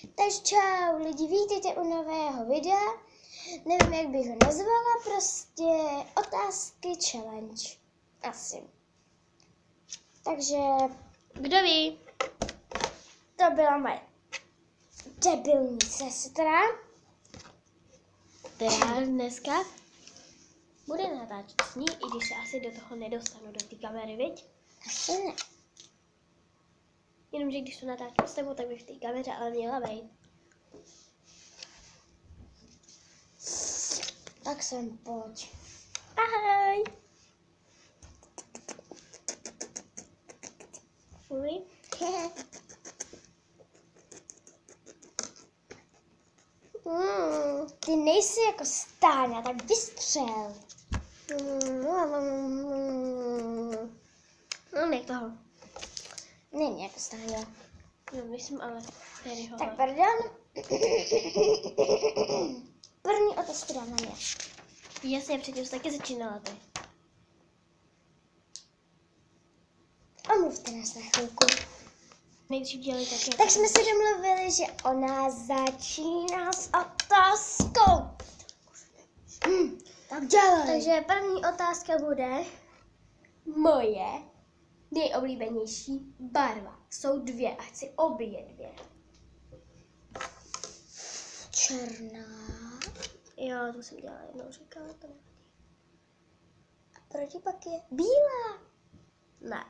Takže čau lidi, vítejte u nového videa. Nevím, jak bych ho nazvala, prostě otázky challenge. Asi. Takže, kdo ví? To byla moje debilní sestra, která dneska bude natáčet s ní, i když se asi do toho nedostanu, do té kamery, viď? Asi ne. Jenomže když to natáčím s tebou, tak bych v té kameře ale měla být. Tak sem pojď. Ahoj. Fuj. Ty nejsi jako Stáňa, tak vystřel. No nech toho. Není jako Stáňa. No, myslím ale Harryho. Tak pardon. První otázku dám na mě. Jasně, předtím jsi taky začínala ty. Omluvte nás na chvilku. Nejdřív dělali taky. Tak jsme si domluvili, že ona začíná s otázkou. Tak dělej. Takže první otázka bude moje nejoblíbenější barva. Jsou dvě a chci obě dvě. Černá. Jo, to jsem dělala jednou, říkala, to nevadí. A proti pak je bílá. Ne.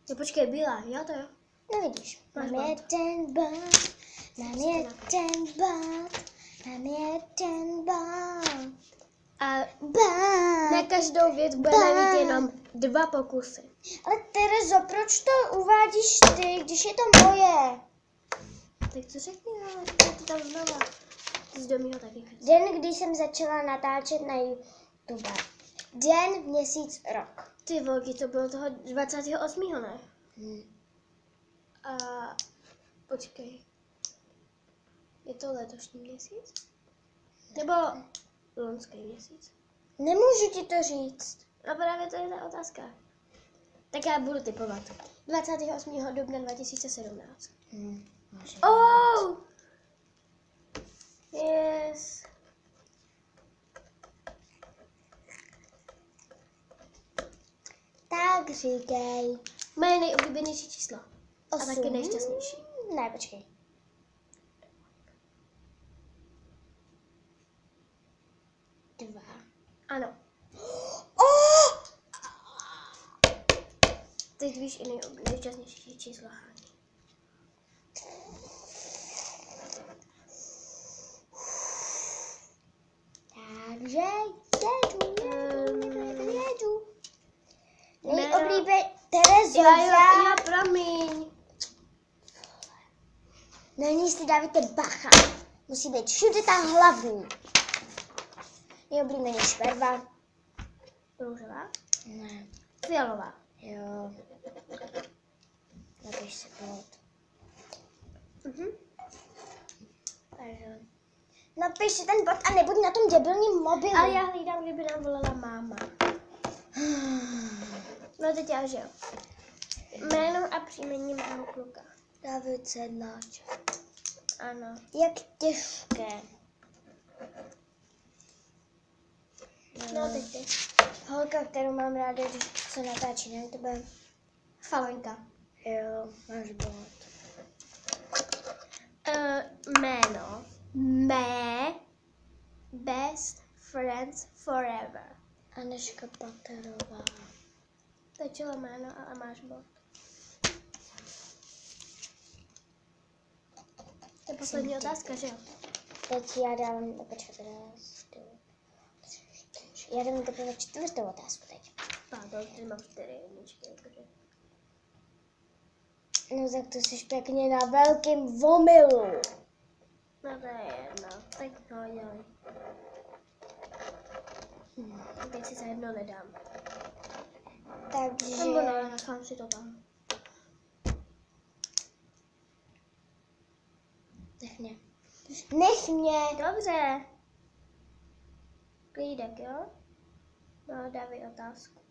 Jo, počkej, bílá, jo to jo. No vidíš, mám jeden bod, a na každou věc budeme mít jenom 2 pokusy. Ale Terezo, proč to uvádíš ty, když je to moje? Tak co řekni, ale to tam znova. Z domího taky. Den, když jsem začala natáčet na YouTube. Den, měsíc, rok. Ty volky, to bylo toho 28. ne? A počkej. Je to letošní měsíc? Nebo loňský měsíc? Nemůžu ti to říct. A právě to je ta otázka. Tak já budu typovat. 28. dubna 2017. Oh! Yes. Tak říkej. Moje nejoblíbenější číslo. 8. A taky nejšťastnější. Ne, počkej. 2. Ano. Oh! Teď víš i nejšťastnější číslo. Takže jedu. Terezo, já promiň. Na ní si dávajte bacha. Musí být všude ta hlavní. Nejoblíbenější barva. Růžová? Ne. Fialová? Jo. Napiš si bod. Pardon. Napiš si ten bod a nebuď na tom debilním mobilu. Ale já hlídám, kdyby nám volala máma. No teď já, že jo. Jméno a příjmení mého kluka. David Sedláč. Ano. Jak těžké. No teď ty. Holka, kterou mám ráda, když se natáčí na tebe. Falenka. Jo, máš bod. Jméno. Mé best friends forever. Anežka Paterová. Stačilo jméno a máš bod. To je poslední otázka, že jo? Teď já dávám, počkat, já dám teprve 4. otázku teď. Pardon, tady mám 4 jedničky, jakože. No tak to jsi pěkně na velkým omylu. No to je jedno, tak no dělej. Teď si za jedno nedám. Takže... Nebo ne, nechám si to tam. Nech mě. Nech mě! Dobře. Klídek, jo? No, dávej otázku.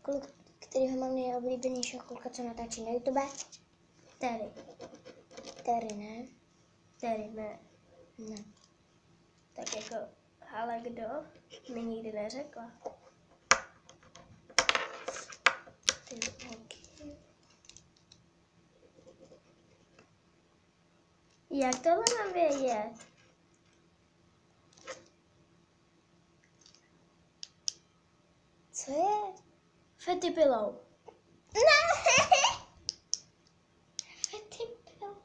Kluk, kterýho mám nejoblíbenějšího kluka, co natáčí na YouTube? Terry. Tady ne. Tady ne. Ne. Tak jako, ale kdo? Mi nikdy neřekla. Ty holky. Jak tohle mám vědět? Co je? Fetty pillow. Ne. Fetty pillow.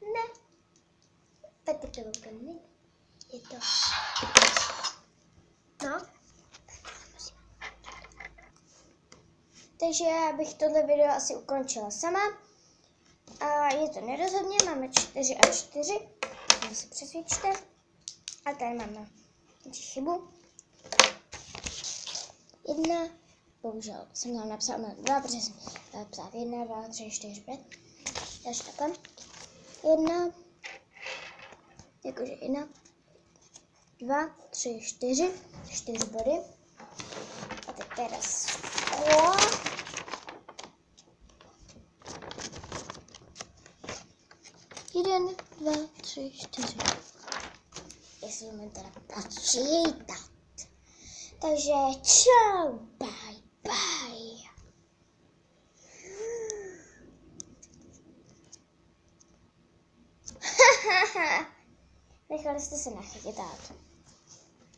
Ne. Fetty pillow to není. Je to. No? Takže já bych tohle video asi ukončila sama. A je to nerozhodně, máme 4 a 4. Tady se přesvědčte. A tady máme chybu. 1. Bohužel jsem měla napsat 2, protože jsem měla psát 1, 2, 3, 4, 5. Takže takhle. 1. Jakože 1. 2, 3, 4. 4 body. A teď teda sklo. Jeden, 2, 3, 4. Jestli to teda počítat. Takže čau, bye, bye. Nechali jste se nachytat.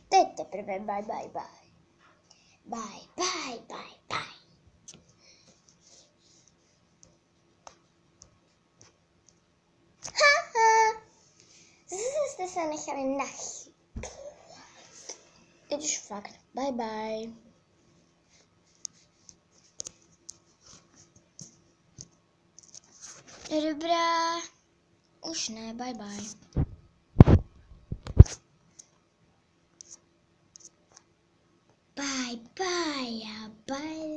Teď teprve bye, bye, bye. Bye, bye, bye, bye. Zase jste se nechali nachytat. Teď už fakt. Bye, bye. Dobrá. Už ne, bye, bye. Bye, bye, bye.